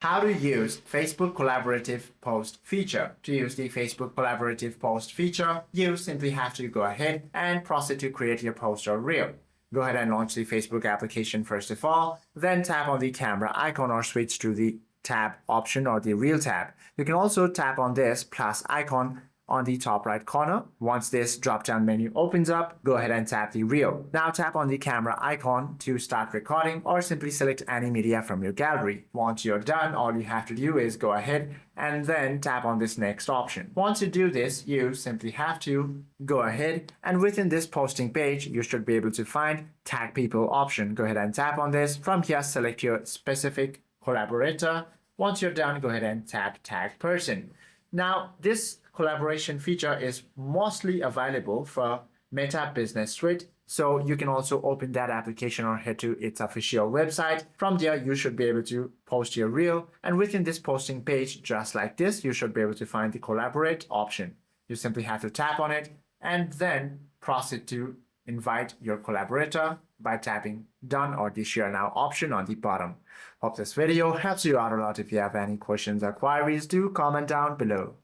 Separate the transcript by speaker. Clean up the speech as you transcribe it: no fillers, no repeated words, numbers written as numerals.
Speaker 1: How to use Facebook Collaborative Post feature. To use the Facebook Collaborative Post feature, you simply have to go ahead and proceed to create your post or reel. Go ahead and launch the Facebook application first of all, then tap on the camera icon or switch to the tab option or the reel tab. You can also tap on this plus icon on the top right corner. Once this drop-down menu opens up, go ahead and tap the reel. Now tap on the camera icon to start recording or simply select any media from your gallery. Once you're done, all you have to do is go ahead and then tap on this next option. Once you do this, you simply have to go ahead and within this posting page, you should be able to find tag people option. Go ahead and tap on this. From here, select your specific collaborator. Once you're done, go ahead and tap tag person. Now, this collaboration feature is mostly available for Meta Business Suite, so you can also open that application or head to its official website. From there, you should be able to post your reel, and within this posting page, just like this, you should be able to find the collaborate option. You simply have to tap on it and then proceed to invite your collaborator by tapping done or the share now option on the bottom. Hope this video helps you out a lot. If you have any questions or queries, do comment down below.